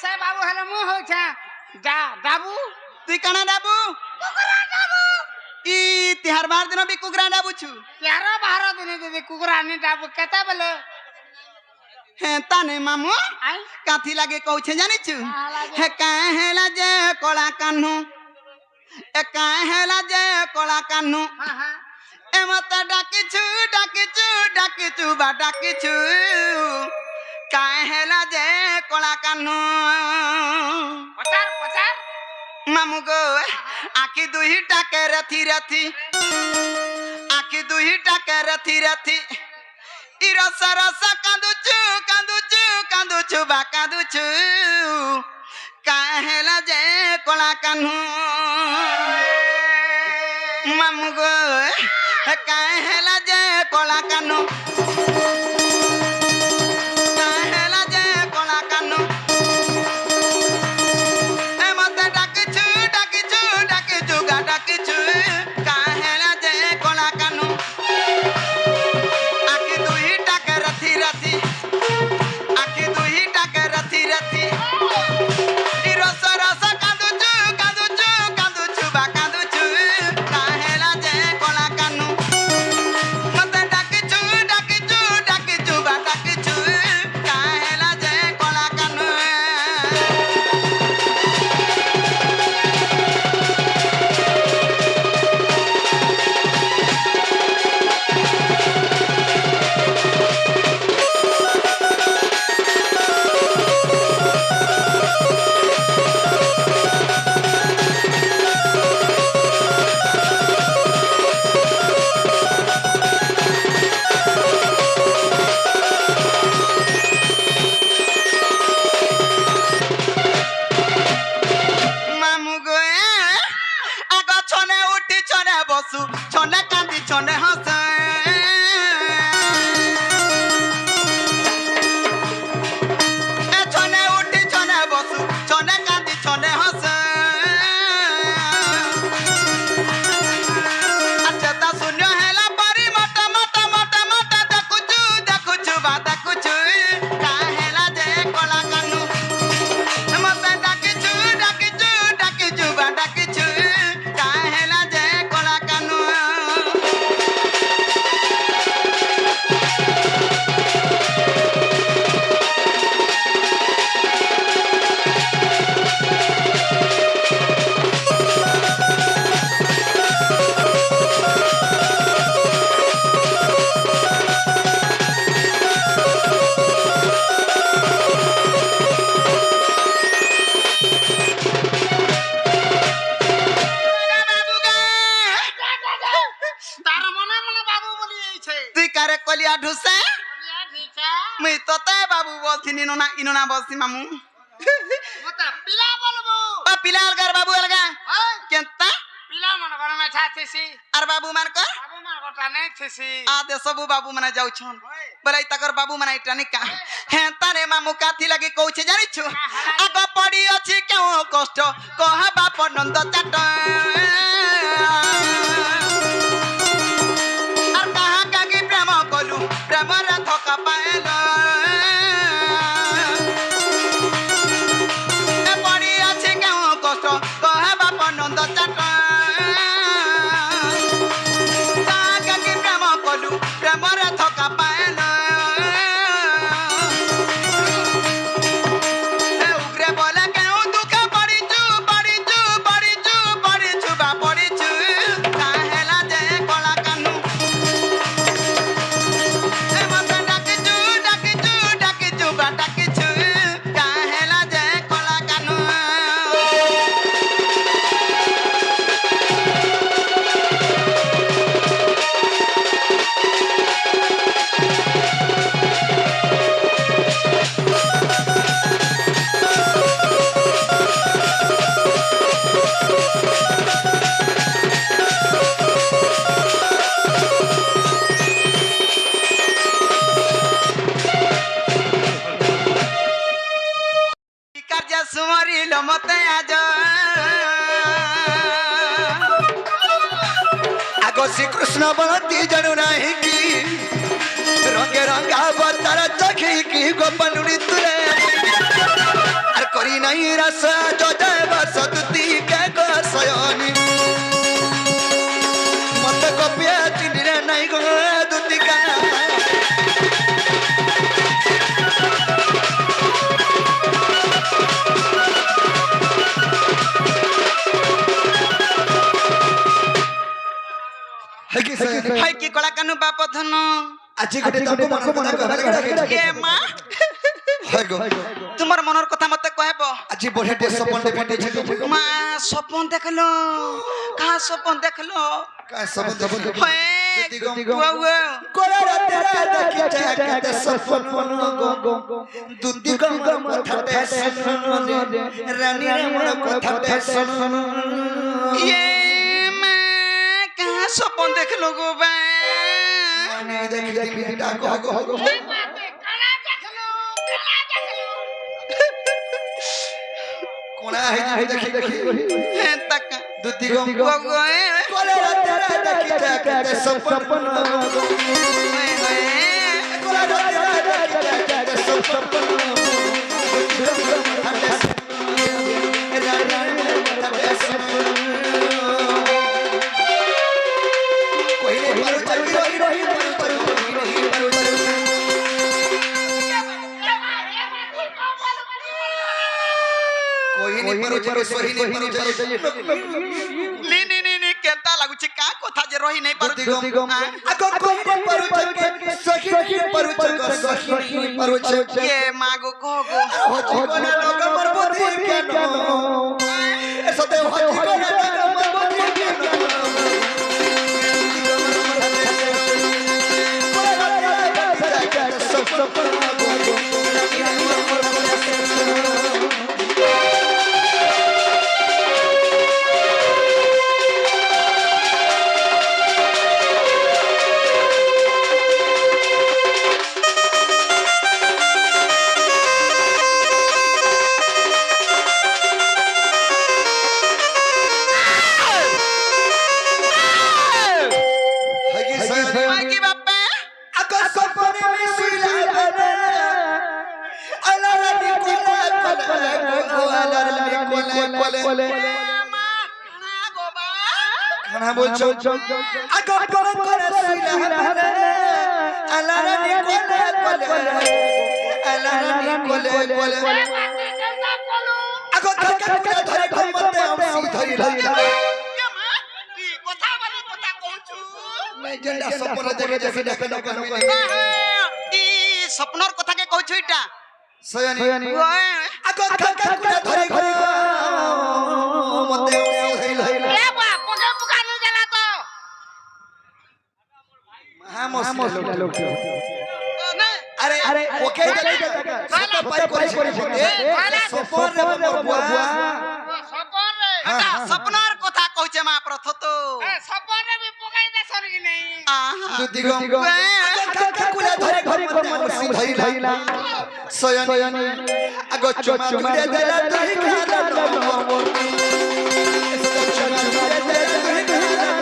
से बाबू हेलो मु हो छा जा डाबू तुई कणा डाबू कुकुरा डाबू ई तिहार बार दिन भी कुकुरा डाबू छु 11-12 दिन दे कुकुरा ने डाबू केता बेले हे ताने मामू आई काथी लागे कहू छे जानि छु कहाँ लागे? हे काहेला जे कोला कान्हू ए काहेला जे कोला कान्हू हां हां ए मत डाकिछु बा डाकिछु काहेला जे कोला कान्हू पचार पचार मामू गो आखी दुही टाके रथी रथी आखी दुही टाके रथी रथी ई रस रस कांदुचु बा कांदुचु काहेला जे कोला कान्हू मामू गो काहेला जे कोला कान्हू काहेला जे कोला कान्हू ए मते डाकिछु गा डाकिछु काहेला जे कोला कान्हू आखी दुही टाके रथी रथी आखी दुही टाके रथी रथी ई रस रस कांदुचु बा कांदुचु काहेला जे कोला कान्हू मते डाकिछु बा डाकिछु काहेला जे कोला कान्हू মামু গো আগ ছনে উঠি ছনে বসু ছনে কান্দি ছনে হাসে এ ছনে উঠি ছনে বসু ছনে কান্দি ছনে হাসে আচ্ছা তা শূন্য হেলা পারি মোটা মোটা মোটা মোটা দেখুছু বা দেখুছু কাহেলা যে কলা কানু মতে ডাকিଛୁ বা ডাকিଛୁ কাহেলা যে কোলা কানু বাবু গে तार मना मना बाबू बोली छे তুই কারে কলিয়া ঢুসে बोलिया ठीक है মুই তোতে বাবু বলছিনি ইনোনা বলছি মামু मत पिला बोलबो ও পিলা আলগার বাবু আলগা ओए কেনতা पिला मन घर में छाछेसी আর বাবু মান কর बाबू मन गोटा नहीं छेसी আদে সবু বাবু মানে যাউছন ओए বলাই তাকর বাবু মানে এটা নিকা হ্যাঁ তারে মামু কাথি লাগি কইছে জানিছু আগ পড়ি আছে কেউ কষ্ট কহ বাপ নন্দ চাট আর কাহা কাকি প্রেম কলু প্রেমর ধোকা পাইল এ পড়ি আছে কেউ কষ্ট কহ বাপ নন্দ চাট কাহা কাকি প্রেম কলু প্রেমর ধোকা পাইল এ উগ্রে বলে কেউ দুঃখে পড়িছু বা পড়িছু কাহেলা যে কলা কানু এ মতে ডাকিছু বা ডাকিছু কাহেলা যে কলা কানু কাজে সুমরিল মতে আজ আগ শ্রীকৃষ্ণ বলতি জানু নাহি কি রঙে রঙা বতার চোখে কি গোপন তুলে আর করি নাই রস যোজয় বসতি কে গো সয়নি মত কপিয়া চিনিরে নাই গো দুতিকা হাই কি কলা কানু বাপ ধন আজি গটে তাকো মন কথা কহবা কে মা হাই গো তোমার মনের কথা মতে কহব আজি বড়েটে সপন দেখতে মা সপন দেখলো কা সপন দেখলো কা সপন দেখলো হয় কোলা রাতে দেখিতে কেতে সপন গো দুদি গম কথাতে শুন রানী রে মোর কথাতে শুন ইয়ে সপন দেখলো গো বা মানে দেখি ডাকো গো কালা দেখলো কোনা হে দেখি হে তাক দুদি গম গো কোলে রাতে দেখিতে কেতে সপন গো কোলে রাতে দেখিতে কেতে সপন केता लागुची का कथा जे रही नहीं पारुची आगो कोई पारुची सखी पारुची के मागो कहगो हो कोना लोग मरबोती केनो सते हो कोना लोग मरबोती केनो खाना बोलछो आगो कोन करे सुइला हरे अलारानी कोले आगो धक्का धरे घमते हम धरि ला के मा ती কথা বলি কথা कहछु मैं जेंडा सपन देखे देखे ती सपनर কথা के कहछु इटा सयनी आगो धक्का धरे घमते हम धरि ला ए बा पगे पुकानु गेला तो महामस्त लोग अरे ओके सब पाई करे सपन रे बुआ सपन रे सपनार কথা কইছে মা প্রথ তো सपन रे भी पकाई देसन कि नहीं দুদি গম কাকুলা ধরে ঘর মতে ধরি লাইলা সয়নি আগো চুমা তুই দেলা তুই খালা মোর চুমা তুই দেলা তুই খালা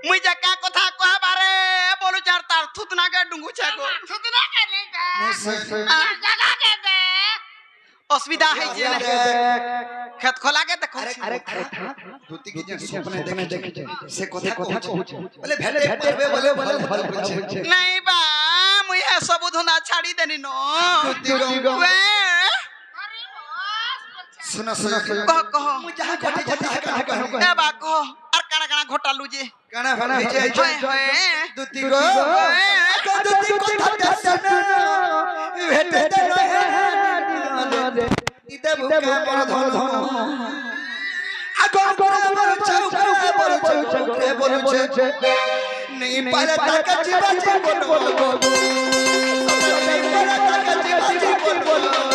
मुई जा का कथा कहबारे बोलु चार तार थुतना के डुंगु छागो सुतना के लेका जगह के दे असुविधा है जे खेत खोला के देखो अरे धोती के जे सपने देखे से कथा कहू बोले भेटे परबे बोले बोले नहीं बा मुई है सब धंधा छाड़ी देनी नो सुनो कह मुई जहां घटे कह ए बा कह और काना घोटालू जे काना भाना होय दुती को कथा सुन भेटे दे इते भूखा पर धन কে বলছে নেই পারে টাকা চিবাজি বলবো নেই পারে টাকা চিবাজি বলবো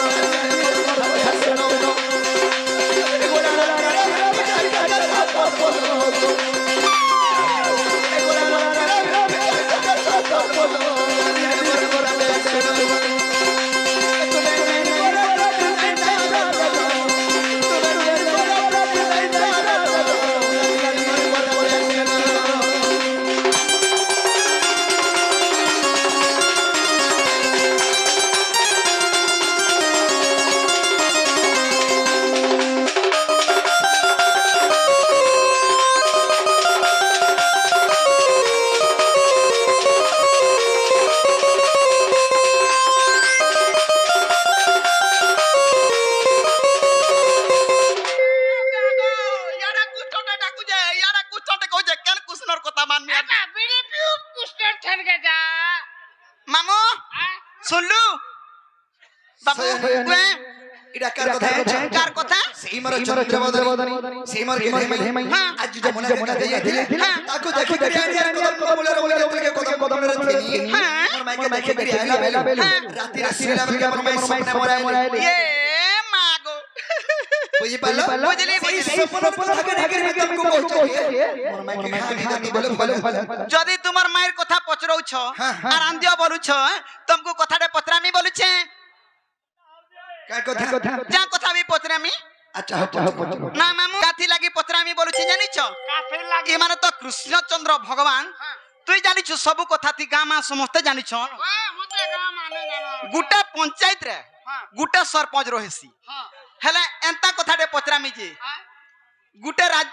মামু শুনলু বাবু এটা কার কথা কার কথা সেইমার চন্দ্রবদনী সেইমার কে হেমাই আজ যে মনে করে দিলে তাকো দেখি বিরিয়ানি কদম রে আমার মাইকে দেখি আইলা বেলা রাতে রাসিলা আমার মাই স্বপ্ন মরাইলে এ মাগো বুঝি পালো বুঝলি স্বপ্ন থাকে ঢাকে তুমকো কইছে আমার মাইকে খানি বলে যদি তোমার মায়ের কথা পচরৌছ আর আন্দিও বলুছ তুমকো কথাটা পচরামি বলুছে কার কথা যা কথা আমি পচরামি আচ্ছা না মামু কাথি লাগি পচরামি বলুছি জানিছ কাথি লাগি মানে তো কৃষ্ণচন্দ্র ভগবান তুই জানিছ সবু কথা তি গামা সমস্ত জানিছ মতে গা মানে জানো গুটা পঞ্চায়েত রে গুটা सरपंच রহেছি হেলে এন্তা কথাটে পচরামি যে গুটে রাজ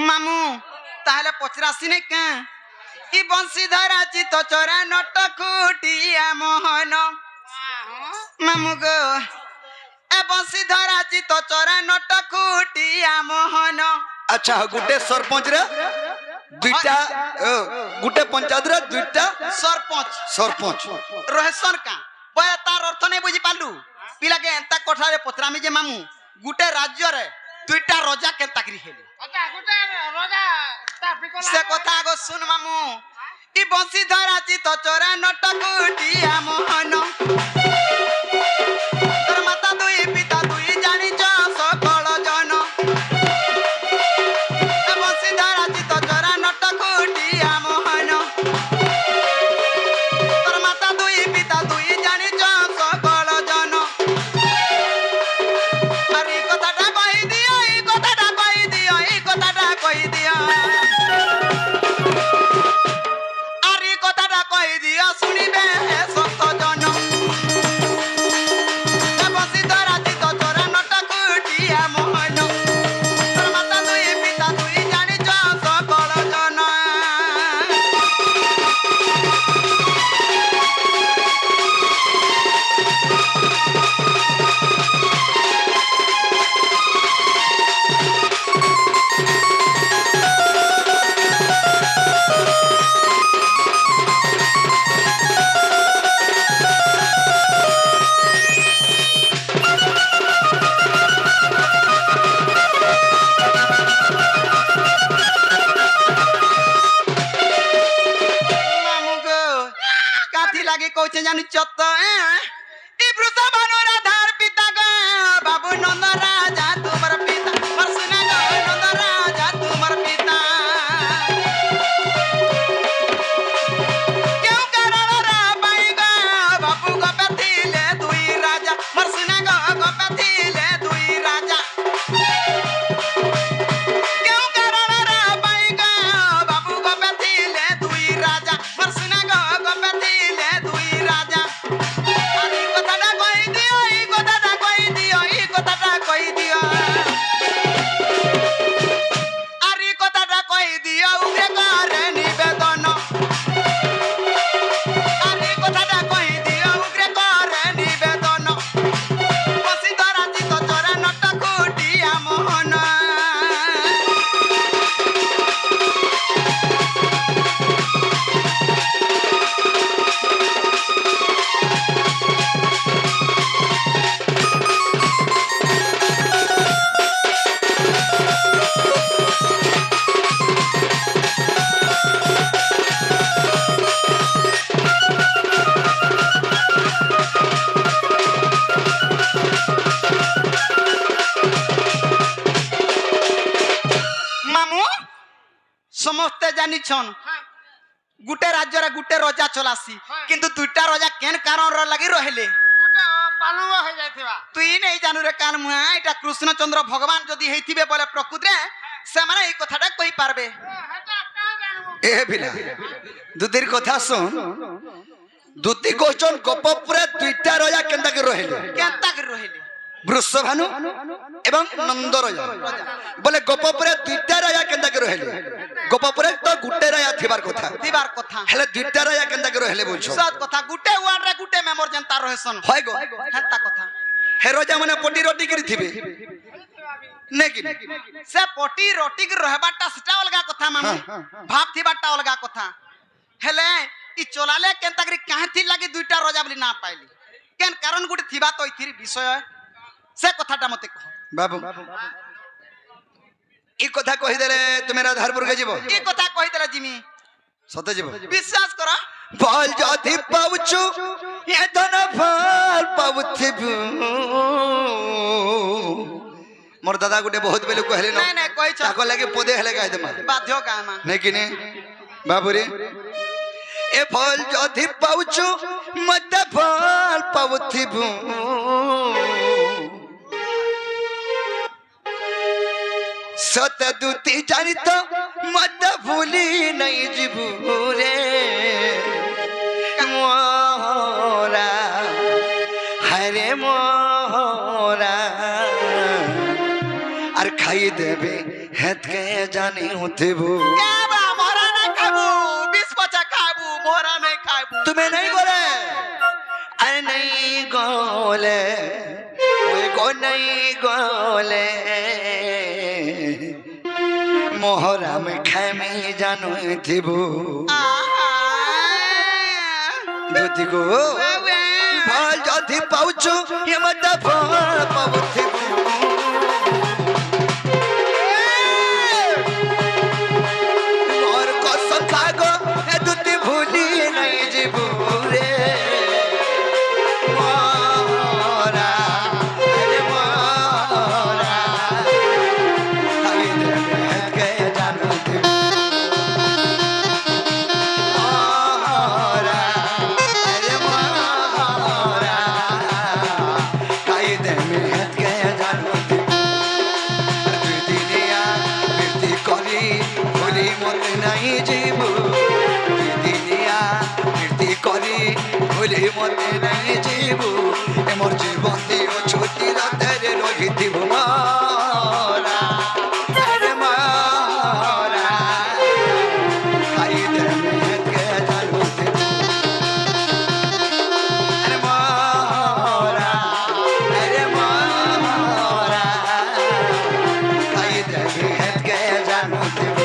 মামু তাহলে পচরাসি নাই কে কি বংশীধর আছি তো চরা নট খুটিয়া মোহন মামু গো এ বংশীধর আছি তো চরা নট খুটিয়া মোহন আচ্ছা গুটে सरपंच রে দুইটা গুটে পঞ্চায়েত রে দুইটা सरपंच রহেশ্বর কা বয়া তার অর্থ নাই বুঝি পালু পিলাকে এন্তা কথারে পচরামি যে মামু গুটে রাজ্যরে দুইটা রজা কেনতা করি হেলি সে কথা আগো শুন মামু ই বংশীধর আছি তো চরা নট খুটিয়া মোহন তোর মাতা দুই পিতা দুই জানিছ সকল জন বংশীধর আছি তো চরা নট খুটিয়া মোহন তোর মাতা দুই পিতা দুই জানিছ সকল জন আর এই কথাটা কই দিও এই কথাটা কই দিও এই কথাটা কই দিও আর এই কথাটা কই দিও শুনিবে সন্ত জন বংশীধর আছি তো চরা নট খুটিয়া মোহন তোর মাতা দুই পিতা দুই জানিছ সকল জন মামু গো কাথি লাগে কইছে জানিছ তো ই বৃষভানু রাধার পিতা গো বাবু নন্দ রাজা তোমার পিতা বর্ষনা গো নন্দ রাজা তোমার পিতা কেউ কারণ রা পাই গো বাবু গপে থিলে দুই রাজা বর্ষনা গো গপে থিলে দুই রাজা কেউ কারণ রা পাই গো বাবু গপে থিলে দুই রাজা বর্ষনা গো গপে থিলে দুই রাজা আর এই কথাটা কই দিও এই কথাটা কই দিও এই কথাটা কই দিও জানিছন গুটে রাজ্যরে গুটে রজা চলাসি কিন্তু দুইটা রজা কেন কারণ লাগি রহিলে তুই নেই জানু রে কান মুয়া এটা কৃষ্ণচন্দ্র ভগবান যদি হইতিবে বলে প্রকৃতিরে সেমানে এই কথাটা কই পারবে এ বিনা দুদির কথা শুন দুতি কোচন গোপপুরে দুইটা রাজা কেনতা করে রহিলে কেনতা করে রহিলে বৃষভানু এবং নন্দ রাজা বলে গোপপুরে দুইটা রাজা কেনতা করে রহিলে গোপপুরে তো গুটে রাজা থিবার কথা হেলে দুইটা রাজা কেনতা করে রহিলে বলছো সত কথা গুটে ওয়ার্ডরে গুটে মেম্বার জনতা রহেছন হয় গো হেতা কথা হে রাজা মানে পটি রটি করে থিবে নেকি সে পটি রটি করে রহবাটা সেটা অলগা কথা মামু ভাব থিবাটা অলগা কথা হেলে ই চলালে কেনতা করে কাহেতি লাগি দুইটা রজা বলি না পাইলি কেন কারণ গুটে থিবা তো ইথির বিষয় সে কথাটা মতে কহ বাবু ই কথা কহি দেলে তুমি রাধারপুর কে যাব ই কথা কহি দেলে জিমি সতে যাব বিশ্বাস কর ফল যদি পাউছু এ ধন ফল পাউথিবু মোর দাদা গুটে বহুত বেলু কহিলে নাই নাই কইছ তাকো লাগি পদে হেলে গাই দেমা বাধ্য গামা নাই কি নে বাবুরে এ ফল যদি পাউছু মতে ফল পাউথিবু সত দুতি জানিত মতে ভুলি নাই জিবু রে মোরা হরে মোরা আর খাই দেবে হেতকে জানি উঠিবু কেবা মোরা নাই খাবু 20 খাবু মোরা নাই খাবু তুমি নাই গলে আর নাই গলে ওই গো নাই গলে মোহরাম খামে জানো থিবু যদি গো ফল যদি পাউছু হেমতা ফল পাউথিবু মোর কসম খাগো এ দুতি ভুলি নাই জিবু রে মোরা আরে মোরা খাই দেবে কে জানো থিবু মোরা আরে মোরা খাই দেবে কে জানো থিবু দুই দিনিয়া বৃত্তি করি ভুলি মতে নাই জিবু দুই দিনিয়া বৃত্তি করি ভুলি মতে নাই জিবু এমর জীবন দিও ছুটি রাতের রহিথিবু মোরা আরে মোরা খাই দেবে কে জানো থিবু আরে মোরা আরে মোরা খাই দেবে কে জানো থিবু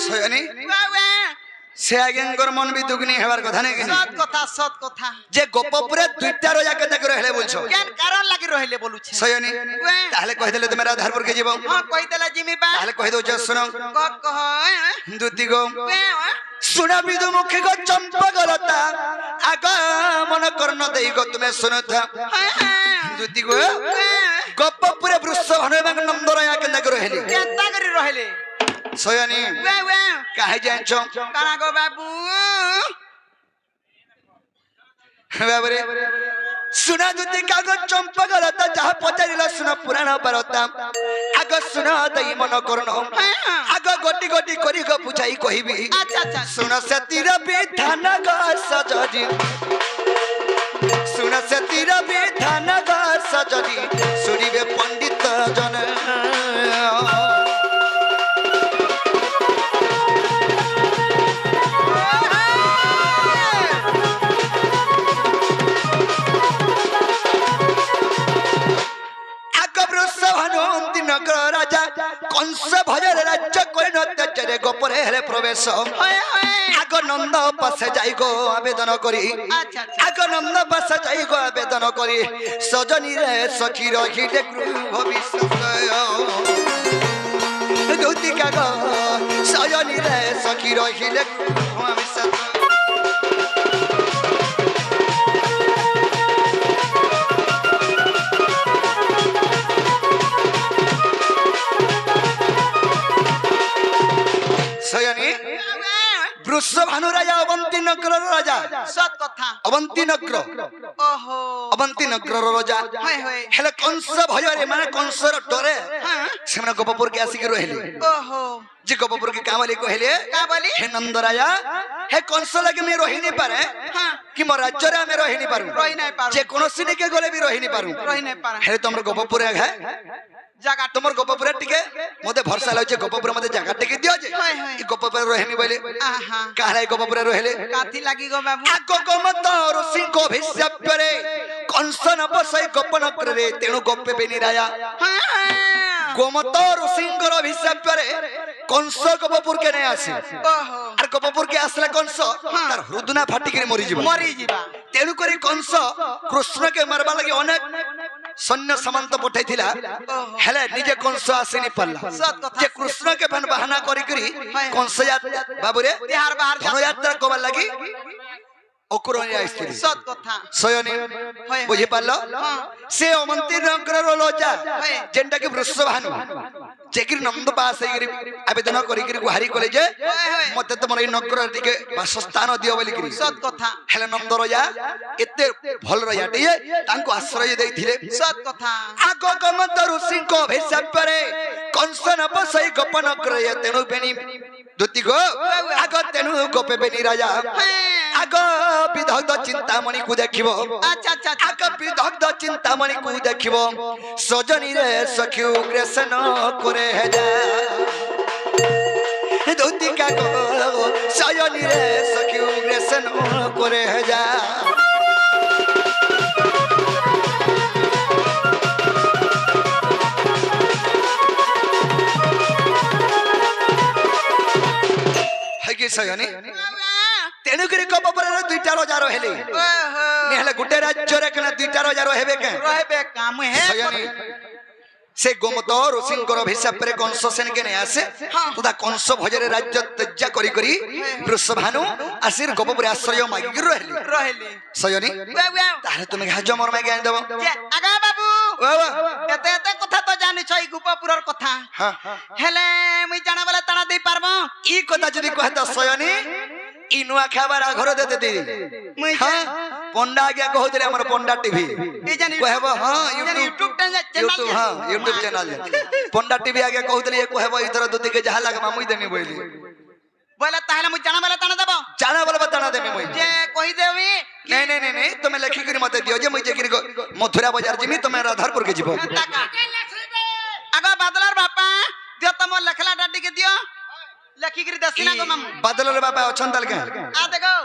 সয়নি সে আগেঙ্গর মন বি দুগ্নি হেবার কথা নাই সত কথা যে গোপপুরে দুইটা রজা কেতে করে হেলে বলছো কেন কারণ লাগি রহিলে বলুছে সয়নি তাহলে কই দেলে তুমি রাধারপুর কে যাব হ্যাঁ কই দেলা জিমি বা তাহলে কই দউছ শুনো কহ দুতি গো শুনা বিদু মুখে গো চম্পা গলতা আগ মন কর্ণ দেই গো তুমি শুনতা দুতি গো গোপপুরে বৃষভানু এবং নন্দ রাজা কেতে করে হেলে কেনতা করি রহিলে সয়নি কাহে জানছো কানা গো বাবু বাবরে सुना दुति कागज चंपा गलता जहाँ पचारिला सुना पुराण परता आग सुना दई मन करण आग गोटी गोटी करी गो बुझाई कहिबी अच्छा सुना सतीर विधान ग सजरी सुना सतीर विधान ग सजरी सुनिबे पंडित जन রাজা কংস ভজর রাজ্য করিন অত্যাচারে গোপরে হেলে প্রবেশ আগ নন্দ পাশে যাই গো আবেদন করি আগ নন্দ পাশে যাই গো আবেদন করি সজনী রে সখী রহিলে গৃহ বিশ্বয় দুতিকা গো সজনী রে সখী রহিলে গৃহ বিশ্বয় বৃষভানু রাজা অবন্তী নগর রাজা সত কথা অবন্তী নগর ওহো অবন্তী নগর রাজা হেলে কংস ভୟରେ মানে কংসর ডরে সেমানে গোপপুর কে আসি রহিলে ওহো যে গোপপুর কে কামালি কহিলে হে নন্দ রাজা হে কংস লাগে মে রহি নি পারে কি মো রাজ্যরে আমি রহি নি পারু যে কোনসি নিকে গলে বি রহি নি পারু হে তোমরা গোপপুর হে জায়গা তোমার গোপপুরে টিকে মতে ভরসা লাগুছে গোপপুরে মতে জায়গা টিকে দিও যে এই গোপপুরে রহেনি বলে কাহাই গোপপুরে রহেলে কাথি লাগি গো বাবু আগ গোমত ঋষিଙ୍କ অভিଶାପରେ কংস ন বসাই গোপন করে তেণু গোপে বেনি রাজা গোমত ঋষিଙ୍କର অভিଶାପରେ কংস গোপপুর কে নে আসে আর গোপপুর কে আসলে কংস তার হৃদনা ফাটিকি মরি ଯିବା তেণু করে কংস কৃষ্ণ কে মারবা লাগি অনেক সৈন্য সামন্ত পঠাইছিলা হেলে নিজে কংস আসেনি পারলা যে কৃষ্ণকে বাহানা করি করি কংস বাবুরে ধনুযাত্রা কবার লাগি অকুরণী আসছিলি সত কথা সয়নি বুঝি পারলো সে অমন্তি নগরর লোচা যেটা কি বৃষভানু যেকিরি নন্দ পাস হইকি আবেদন করিকি গুহারি কলে যে মতে তোমার এই নগর টিকে বাসস্থান দিও বলি কি সত কথা হেলে নন্দ রাজা এতে ভাল রাজাটিয়ে তাଙ୍କୁ আশ্রয় ଦେଇଥିଲେ সত কথা আগ গমত ঋষিଙ୍କ অভিଶାପରେ কংস ন বসাই গোপন করে তেণু বেনি দুতি গো আগ তেণু গোপে বেনি রাজা আগ বিদগ্ধ চিন্তামণি কু দেখিব আগ বিদগ্ধ চিন্তামণি কু দেখিব সজনী রে সখী উগ্রেসন করে যা দুতিকা গো সজনী রে সখী উগ্রেসন করে যা তেণুকরি গোপপুরে দুইটা রাজা রহিলে নেহলে গোটে রাজ্যরে কেন দুইটা রাজা রহিবে কে রহিবে কাম হে সে গোমত ঋষিଙ୍କର অভিଶାପରେ কংস সেনকে নে আসে তথা কংস ভজরে রাজ্য ত্যাজ্য করি করি বৃষভানু আসির গোপপুরে আশ্রয় মাগি রহিলে সয়নি তাহলে তুমি ঘাজ মর মাগি আনি দেব আগা বাবু এতে এতে কথা তো জানিছ এই গোপপুরর কথা হেলে মুই জানা বলে তানা দেই পারবো ই কথা যদি কহতা সয়নি ই নুয়া খাবার ঘর দে দে মুই পন্ডা আগে কহুতলে আমার পন্ডা টিভি এই জানি কহব হ্যাঁ ইউটিউব চ্যানেল হ্যাঁ ইউটিউব চ্যানেল পন্ডা টিভি আগে কহুতলে এ কহব ইতর দুতিকে যাহা লাগা মুই দেমি বইলি বলে তাহলে মুই জানা বলে তানা দেব জানা বলে তানা দেমি মুই যে কই দেবি नहीं नहीं नहीं नहीं তুমি লেখি করি মতে দিও যে মুই যে মথুরা বাজার জিমি তুমি রাধারপুর কে ଯିବ আগ বাদলার বাপা দিও তম লেখলা ডাটিকে দিও লেখি করি দেছি না গো মামু বাদলার বাপা অছন তাল কে আ দেখো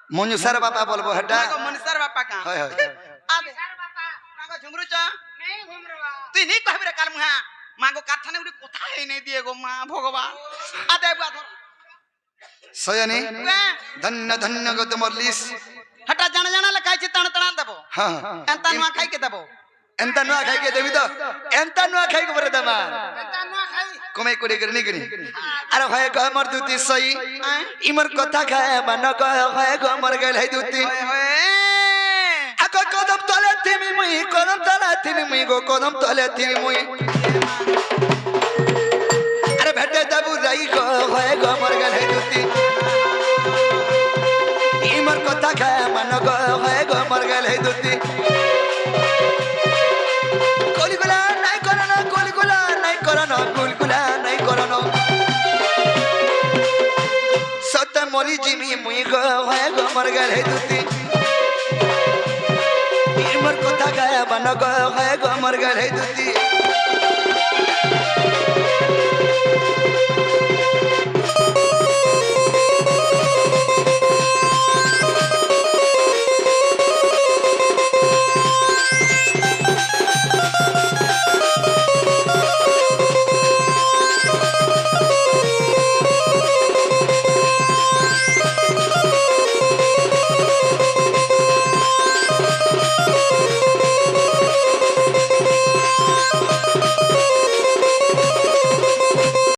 মনুসার বাপা বলবো হেটা মনুসার বাপা কা হয় হয় আ মনুসার বাপা মাগো ঝুমরু চ নেই ঘুমরবা তুই নি কইবি রে কাল মুহা মাগো কাঠানে উড়ি কথা হেই নাই দিয়ে গো মা ভগবান আ দে বুয়া ধর সয়নি ধন্য ধন্য গো তোমার লিস हटा जाना जाना लखाई ताण ताण देबो हां एंता नुआ खाई के देबो एंता नुआ खाई के देबी तो एंता नुआ खाई के बरे दमा एंता नुआ खाई कमे कोडी करनी करी अरे भाई ग मर दुती सही इमर कथा खाए मन ग है ग मर गेल है दुती आको कदम तले थिमी मुई कदम तले थिमी मुई गो कदम तले थिमी मुई अरे भेटे दबु रही ग है ग मर गेल है दुती इमर कथा खाए मन ग है ग मर गेल है दुती कोलिगुला नहीं करना कोलिगुला नहीं करना कोलिगुला नहीं करना सत मरी जिमी मुई ग है ग मर गेल है दुती इमर कथा खाए मन ग है ग मर गेल है दुती